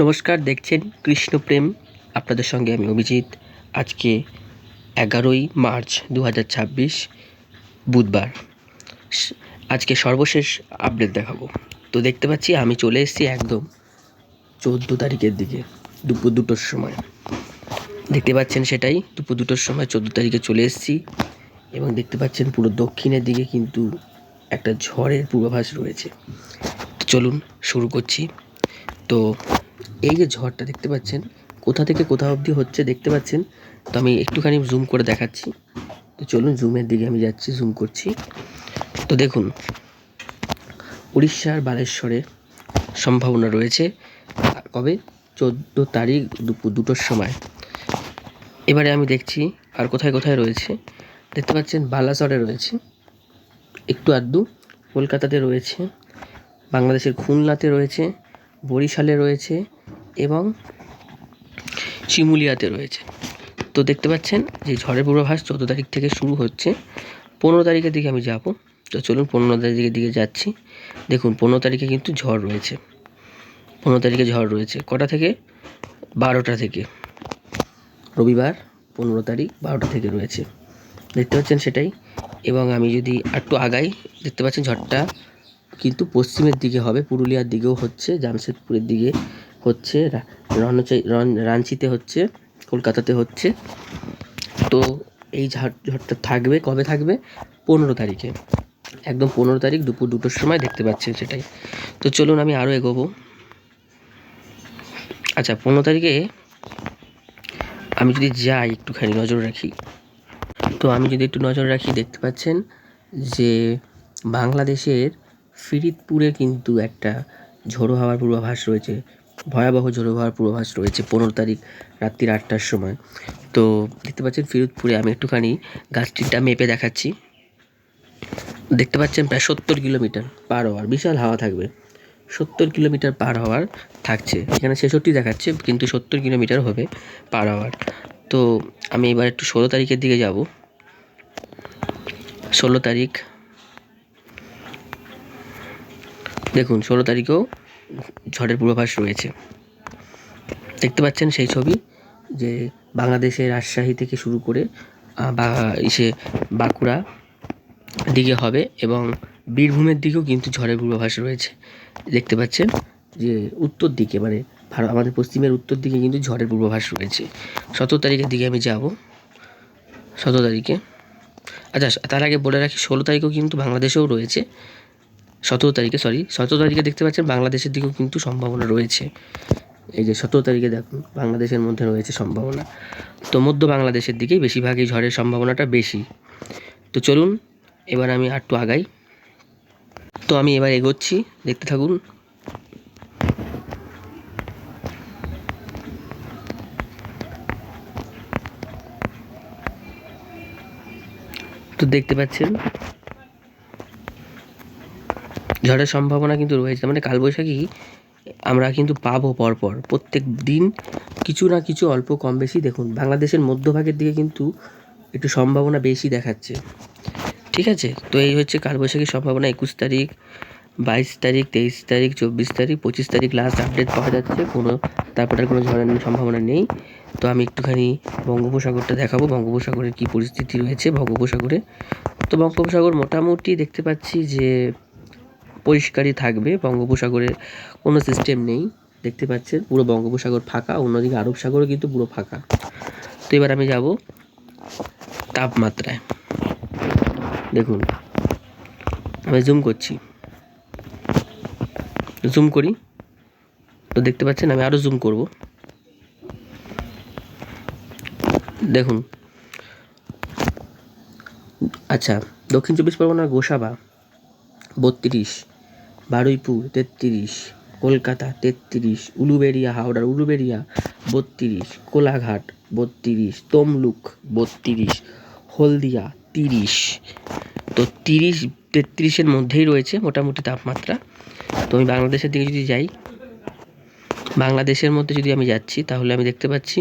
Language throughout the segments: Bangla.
নমস্কার, দেখছেন কৃষ্ণপ্রেম। আপনাদের সঙ্গে আমি অভিজিৎ। আজকে 11ই মার্চ 2026 বুধবার। আজকে সর্বশেষ আপডেট দেখাবো। তো দেখতে পাচ্ছি আমি চলে এসেছি একদম 14 তারিখের দিকে, দুপুর 2টোর সময়। দেখতে পাচ্ছেন সেটাই, দুপুর 2টোর সময় 14 তারিখে চলে এসেছি। এবং দেখতে পাচ্ছেন পুরো দক্ষিণের দিকে কিন্তু একটা ঝড়ের পূর্বাভাস রয়েছে। তো চলুন শুরু করছি। তো এই যে ঝড়টা দেখতে পাচ্ছেন, কোথা থেকে কোথা অবধি হচ্ছে দেখতে পাচ্ছেন। তো আমি একটুখানি জুম করে দেখাচ্ছি। তো চলুন জুমের দিকে আমি যাচ্ছি, জুম করছি। তো দেখুন, উড়িষ্যার বালেশ্বরে সম্ভাবনা রয়েছে কবে 14 তারিখ দুপুর 2টোর সময়। এবারে আমি দেখছি আর কোথায় কোথায় রয়েছে। দেখতে পাচ্ছেন বালাসরে রয়েছে, একটু আধটু কলকাতাতে রয়েছে, বাংলাদেশের খুলনাতে রয়েছে, বরিশালে রয়েছে এবং শিমুলিয়াতে রয়েছে। তো দেখতে পাচ্ছেন যে ঝড়ের পূর্বাভাস 14 তারিখ থেকে শুরু হচ্ছে। 15 তারিখের দিকে আমি যাব। তো চলুন 15 তারিখের দিকে যাচ্ছি। দেখুন 15 তারিখে কিন্তু ঝড় রয়েছে। 15 তারিখে ঝড় রয়েছে কটা থেকে? 12টা থেকে। রবিবার 15 তারিখ 12টা থেকে রয়েছে, দেখতে পাচ্ছেন সেটাই। এবং আমি যদি একটু আগাই, দেখতে পাচ্ছেন ঝড়টা কিন্তু পশ্চিমের দিকে হবে, পুরুলিয়ার দিকেও হচ্ছে, জামশেদপুরের দিকে হচ্ছে, রাঞ্চিতে হচ্ছে, কলকাতাতে হচ্ছে। তো এই ঝড়টা থাকবে কবে? থাকবে 15 তারিখে, একদম 15 তারিখ দুপুর 2টোর সময় দেখতে পাচ্ছেন সেটাই। তো চলুন আমি আরও এগোবো। আচ্ছা, 15 তারিখে আমি যদি যাই, একটুখানি নজর রাখি। তো আমি যদি একটু নজর রাখি, দেখতে পাচ্ছেন যে বাংলাদেশের ফরিদপুরে কিন্তু একটা ঝোড়ো হাওয়ার পূর্বাভাস রয়েছে, ভয়াবহ ঝোড়ো হাওয়ার পূর্বাভাস রয়েছে 15 তারিখ রাত্রির 8টার সময়। তো দেখতে পাচ্ছেন ফরিদপুরে, আমি একটুখানি গাছটিটা মেপে দেখাচ্ছি। দেখতে পাচ্ছেন প্রায় 70 কিলোমিটার পার আওয়ার বিশাল হাওয়া থাকবে। 70 কিলোমিটার পার আওয়ার থাকছে, এখানে 66 দেখাচ্ছে কিন্তু 70 কিলোমিটার হবে পার আওয়ার। তো আমি এবার একটু 16 তারিখের দিকে যাব। 16 তারিখ দেখুন, 16 তারিখেও ঝড়ের পূর্বাভাস রয়েছে। দেখতে পাচ্ছেন সেই ছবি, যে বাংলাদেশের রাজশাহী থেকে শুরু করে বাঁকুড়া দিকে হবে এবং বীরভূমের দিকেও কিন্তু ঝড়ের পূর্বাভাস রয়েছে। দেখতে পাচ্ছেন যে উত্তর দিকে, মানে আমাদের পশ্চিমের উত্তর দিকে কিন্তু ঝড়ের পূর্বাভাস রয়েছে। 17 তারিখের দিকে আমি যাব, 17 তারিখে। আচ্ছা, তার আগে বলে রাখি 16 তারিখেও কিন্তু বাংলাদেশেও রয়েছে। 17 তারিখে দেখতে পাচ্ছেন বাংলাদেশের দিকেও কিন্তু সম্ভাবনা রয়েছে। এই যে 17 তারিখে দেখুন, বাংলাদেশের মধ্যে রয়েছে সম্ভাবনা। তো মধ্য বাংলাদেশের দিকেই বেশিরভাগই ঝড়ের সম্ভাবনাটা বেশি। তো চলুন এবার আমি একটু আগাই। তো আমি এবার এগোচ্ছি, দেখতে থাকুন। তো দেখতে পাচ্ছেন ঝড়ের সম্ভাবনা কিন্তু রয়েছে, মানে কালবৈশাখী আমরা কিন্তু পাবো পরপর, প্রত্যেক দিন কিছু না কিছু অল্প কম বেশি। দেখুন বাংলাদেশের মধ্যভাগের দিকে কিন্তু একটু সম্ভাবনা বেশি দেখাচ্ছে, ঠিক আছে। তো এই হচ্ছে কালবৈশাখীর সম্ভাবনা। 21 তারিখ, 22 তারিখ, 23 তারিখ, 24 তারিখ, 25 তারিখ লাস্ট আপডেট পাওয়া যাচ্ছে। তারপর আর কোনো ঝড়ের সম্ভাবনা নেই। তো আমি একটুখানি বঙ্গোপসাগরটা দেখাবো, বঙ্গোপসাগরের কী পরিস্থিতি রয়েছে বঙ্গোপসাগরে। তো বঙ্গোপসাগর মোটামুটি দেখতে পাচ্ছি যে পরিষ্কারই থাকবে, বঙ্গোপসাগরে কোনো সিস্টেম নেই। দেখতে পাচ্ছেন পুরো বঙ্গোপসাগর ফাঁকা, অন্যদিকে আরব সাগরও কিন্তু পুরো ফাঁকা। তো এবার আমি যাব তাপমাত্রায়। দেখুন আমি জুম করছি, জুম করি। তো দেখতে পাচ্ছেন আমি আরও জুম করব। দেখুন, আচ্ছা, দক্ষিণ 24 পরগনার গোসাবা 32, বারুইপুর 33, কলকাতা 33, উলুবেড়িয়া, হাওড়ার উলুবেড়িয়া 32, কোলাঘাট 32, তমলুক 32, হলদিয়া 30। তো 30-33-এর মধ্যেই রয়েছে মোটামুটি তাপমাত্রা। তো আমি বাংলাদেশের দিকে যদি যাই, বাংলাদেশের মধ্যে যদি আমি যাচ্ছি, তাহলে আমি দেখতে পাচ্ছি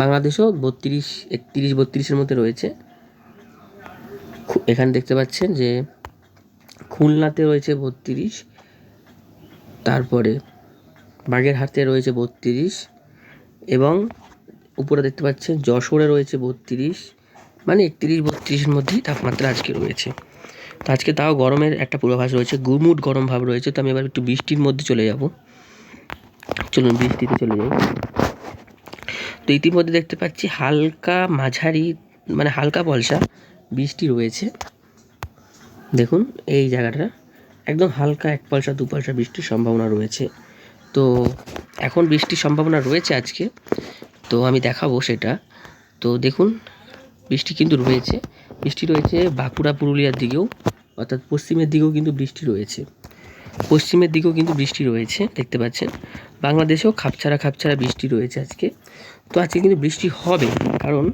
বাংলাদেশও 32, 31, 32-এর মধ্যে রয়েছে। এখানে দেখতে পাচ্ছেন যে খুলনাতে রয়েছে 32, তারপরে বাগেরহাটে রয়েছে 32, এবং উপরে দেখতে পাচ্ছেন যশোরে রয়েছে 32, মানে 31-32-এর মধ্যেই তাপমাত্রা আজকে রয়েছে। তো আজকে তাও গরমের একটা পূর্বাভাস রয়েছে, গুমুট গরম ভাব রয়েছে। তো আমি এবার একটু বৃষ্টির মধ্যে চলে যাব, চলুন বৃষ্টিতে চলে যাই। তো ইতিমধ্যে দেখতে পাচ্ছি হালকা মাঝারি, মানে হালকা পলসা বৃষ্টি রয়েছে। দেখুন এই জায়গাটা একদম হালকা 1 পলসা 2 পলসা বৃষ্টির সম্ভাবনা রয়েছে। তো এখন বৃষ্টির সম্ভাবনা রয়েছে আজকে, তো আমি দেখাবো সেটা। তো দেখুন বৃষ্টি কিন্তু রয়েছে, বৃষ্টি রয়েছে বাঁকুড়া পুরুলিয়ার দিকেও, অর্থাৎ পশ্চিমের দিকেও কিন্তু বৃষ্টি রয়েছে, পশ্চিমের দিকেও কিন্তু বৃষ্টি রয়েছে দেখতে পাচ্ছেন। বাংলাদেশেও খাপছাড়া খাপছাড়া বৃষ্টি রয়েছে আজকে। তো আজকে কিন্তু বৃষ্টি হবে, কারণ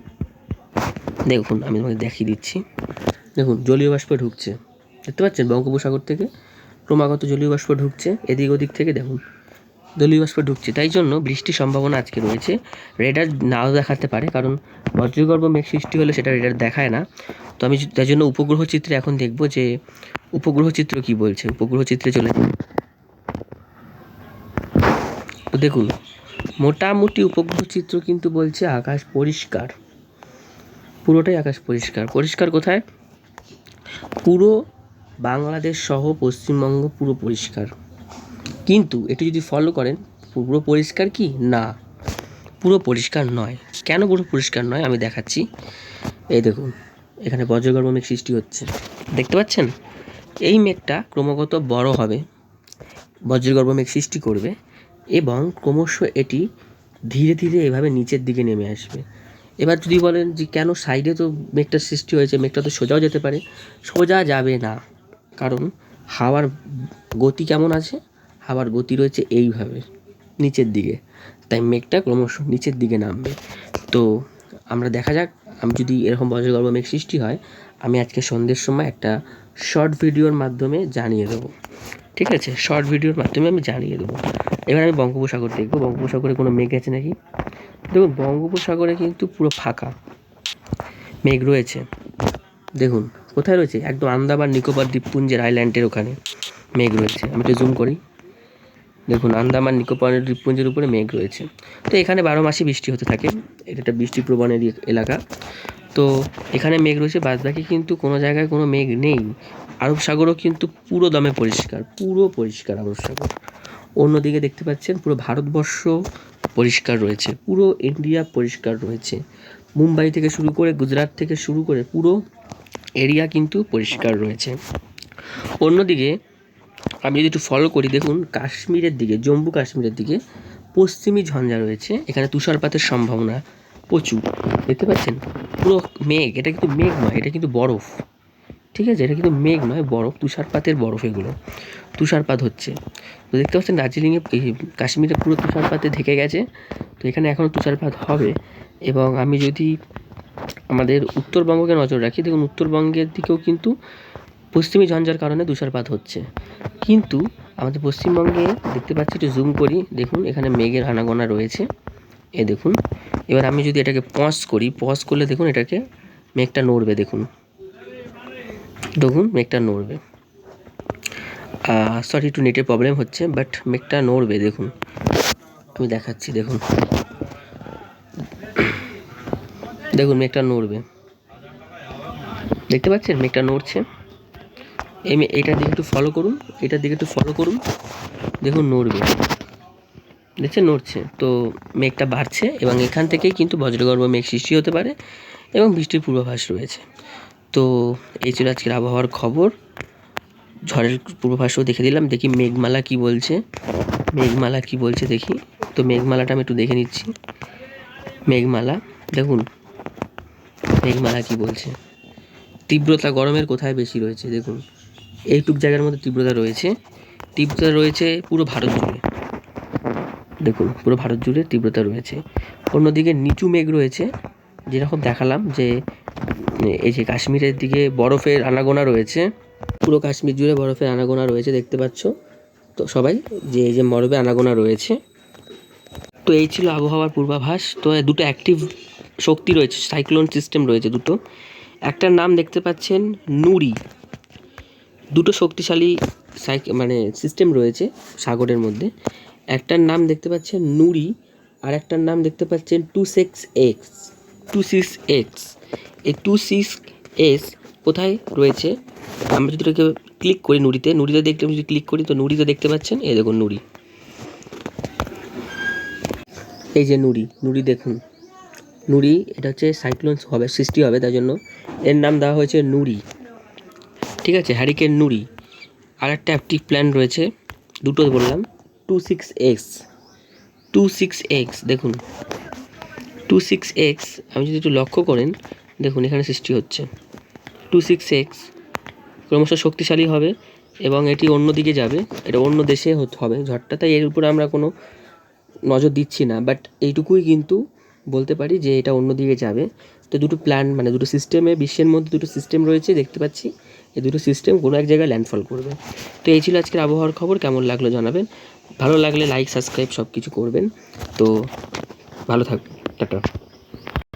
দেখুন আমি তোমাকে দেখিয়ে দিচ্ছি। দেখুন জলীয় বাষ্প ঢুকছে, দেখতে পাচ্ছেন বঙ্গোপসাগর থেকে ক্রমাগত জলীয় বাষ্প ঢুকছে, এদিক ওদিক থেকে দেখুন জলীয় বাষ্প ঢুকছে, তাই জন্য বৃষ্টির সম্ভাবনা আজকে রয়েছে। রেডার নাও দেখাতে পারে, কারণ বজ্রগর্ভ মেঘ সৃষ্টি হলে সেটা রেডার দেখায় না। তো আমি তার জন্য উপগ্রহ চিত্রে এখন দেখব যে উপগ্রহ চিত্র কি বলছে। উপগ্রহ চিত্রে চলে যাই। তো দেখুন মোটামুটি উপগ্রহ চিত্র কিন্তু বলছে আকাশ পরিষ্কার, পুরোটাই আকাশ পরিষ্কার। পরিষ্কার কোথায়? পুরো বাংলাদেশ সহ পশ্চিমবঙ্গ পুরো পরিষ্কার। কিন্তু এটি যদি ফলো করেন পুরো পরিষ্কার কি না, পুরো পরিষ্কার নয়। কেন পুরো পরিষ্কার নয় আমি দেখাচ্ছি। এই দেখুন এখানে বজ্রগর্ভ মেঘ সৃষ্টি হচ্ছে, দেখতে পাচ্ছেন? এই মেঘটা ক্রমাগত বড় হবে, বজ্রগর্ভ মেঘ সৃষ্টি করবে, এবং ক্রমশ এটি ধীরে ধীরে এভাবে নিচের দিকে নেমে আসবে। এবার যদি বলেন যে কেন সাইডে তো মেঘটার সৃষ্টি হয়েছে, মেঘটা তো সোজাও যেতে পারে। সোজা যাবে না, কারণ হাওয়ার গতি কেমন আছে? হাওয়ার গতি রয়েছে এইভাবে নিচের দিকে, তাই মেঘটা ক্রমশ নিচের দিকে নামবে। তো আমরা দেখা যাক, আমি যদি এরকম বজ্রগর্ভ মেঘ সৃষ্টি হয় আমি আজকে সন্ধ্যের সময় একটা শর্ট ভিডিওর মাধ্যমে জানিয়ে দেবো, ঠিক আছে? শর্ট ভিডিওর মাধ্যমে আমি জানিয়ে দেবো। এবার আমি বঙ্গোপসাগর দেখব, বঙ্গোপসাগরে কোনো মেঘ আছে নাকি। দেখুন বঙ্গোপসাগরে কিন্তু পুরো ফাঁকা, মেঘ রয়েছে। দেখুন কোথায় রয়েছে? একদম আন্দামান নিকোবর দ্বীপপুঞ্জের আইল্যান্ডের ওখানে মেঘ রয়েছে। আমি একটু জুম করি, দেখুন আন্দামান নিকোবর দ্বীপপুঞ্জের উপরে মেঘ রয়েছে। তো এখানে 12 মাসই বৃষ্টি হতে থাকে, এটা একটা বৃষ্টি প্রবণ এলাকা। তো এখানে মেঘ রয়েছে, বাদবাকি কিন্তু কোনো জায়গায় কোনো মেঘ নেই। আরব সাগরও কিন্তু পুরো দমে পরিষ্কার, পুরো পরিষ্কার আরব সাগর। অন্যদিকে দেখতে পাচ্ছেন পুরো ভারতবর্ষ পরিষ্কার রয়েছে, পুরো ইন্ডিয়া পরিষ্কার রয়েছে। মুম্বাই থেকে শুরু করে গুজরাট থেকে শুরু করে পুরো এরিয়া কিন্তু পরিষ্কার রয়েছে। অন্যদিকে আমি যদি একটু ফলো করি, দেখুন কাশ্মীরের দিকে, জম্মু কাশ্মীরের দিকে পশ্চিমী ঝঞ্ঝা রয়েছে, এখানে তুষারপাতের সম্ভাবনা প্রচুর, দেখতে পাচ্ছেন? পুরো মেঘ, এটা কিন্তু মেঘ নয়, এটা কিন্তু বরফ, ঠিক আছে? এটা কিন্তু মেঘ নয়, বরফ, তুষারপাতের বরফ, এগুলো তুষারপাত হচ্ছে। তো দেখতে পাচ্ছেন দার্জিলিংয়ে, কাশ্মীরে পুরো তুষারপাতে ঢেকে গেছে। তো এখানে এখনও তুষারপাত হবে। এবং আমি যদি আমাদের উত্তরবঙ্গকে নজর রাখি, দেখুন উত্তরবঙ্গের দিকেও কিন্তু পশ্চিমী ঝঞ্ঝার কারণে তুষারপাত হচ্ছে। কিন্তু আমাদের পশ্চিমবঙ্গে দেখতে পাচ্ছি, একটু জুম করি, দেখুন এখানে মেঘের আনাগোনা রয়েছে, এ দেখুন। এবার আমি যদি এটাকে পজ করি, পজ করলে দেখুন এটাকে মেঘটা নড়বে, দেখুন দেখুন মেঘটা নড়বে। সরি একটু নেটের প্রবলেম হচ্ছে, বাট মেঘটা নড়বে, দেখুন আমি দেখাচ্ছি, দেখুন দেখুন মেঘটা নড়বে, দেখতে পাচ্ছেন মেঘটা নড়ছে। এটার দিকে একটু ফলো করুন, এটার দিকে একটু ফলো করুন, দেখুন নড়বে, দেখছেন নড়ছে। তো মেঘটা বাড়ছে, এবং এখান থেকেই কিন্তু বজ্রগর্ভ মেঘ সৃষ্টি হতে পারে, এবং বৃষ্টির পূর্বাভাস রয়েছে। তো এই ছিল আজকের আবহাওয়ার খবর, ঝড়ের পূর্বাভাসও দেখে দিলাম। দেখি মেঘমালা কি বলছে, মেঘমালা কি বলছে দেখি। তো মেঘমালাটা আমি একটু দেখে নিচ্ছি। মেঘমালা দেখুন, মেঘমালা কি বলছে। তীব্রতা গরমের কোথায় বেশি রয়েছে, দেখুন এইটুক জায়গার মধ্যে তীব্রতা রয়েছে, তীব্রতা রয়েছে পুরো ভারত জুড়ে, দেখুন পুরো ভারত জুড়ে তীব্রতা রয়েছে। অন্যদিকে নিচু মেঘ রয়েছে, যেরকম দেখালাম যে এই যে কাশ্মীরের দিকে বরফের আনাগোনা রয়েছে, পুরো কাশ্মীর জুড়ে বরফের আনাগোনা রয়েছে, দেখতে পাচ্ছ তো সবাই যে এই যে বরফে আনাগোনা রয়েছে। তো এই ছিল আবহাওয়ার পূর্বাভাস। তো দুটো অ্যাক্টিভ শক্তি রয়েছে, সাইক্লোন সিস্টেম রয়েছে দুটো, একটার নাম দেখতে পাচ্ছেন নুরি। দুটো শক্তিশালী মানে সিস্টেম রয়েছে সাগরের মধ্যে, একটার নাম দেখতে পাচ্ছেন নুরি, আর একটার নাম দেখতে পাচ্ছেন 26X। 26X, এই 26S কোথায় রয়েছে? আমরা যদি এটাকে ক্লিক করি নুরিতে দেখতে যদি ক্লিক করি তো নুরিতে দেখতে পাচ্ছেন, এই দেখুন নুরি, এই যে নুরি দেখুন, নুরি এটা হচ্ছে সাইক্লোন হবে, সৃষ্টি হবে, তাই জন্য এর নাম দেওয়া হয়েছে নুরি। ঠিক আছে, হ্যারিকেন নুরি। আর একটা অ্যাক্টিভ প্ল্যান রয়েছে, দুটো বললাম, 26X দেখুন 26X, আমি যদি একটু লক্ষ্য করেন দেখুন এখানে সৃষ্টি হচ্ছে 26X, ক্রমশ শক্তিশালী হবে এবং এটি অন্য দিকে যাবে, এটা অন্য দেশে হবে ঝড়টা, তাই এর উপরে আমরা কোনো নজর দিচ্ছি না, বাট এইটুকুই কিন্তু বলতে পারি যে এটা অন্য দিকে যাবে। তো দুটো প্ল্যান মানে দুটো সিস্টেমে, বিশ্বের মধ্যে দুটো সিস্টেম রয়েছে দেখতে পাচ্ছি, এই দুটো সিস্টেম কোনো এক জায়গায় ল্যান্ডফল করবে। তো এই ছিল আজকের আবহাওয়ার খবর, কেমন লাগলো জানাবেন, ভালো লাগলে লাইক সাবস্ক্রাইব সব কিছু করবেন। তো ভালো থাকবেন, টাটা।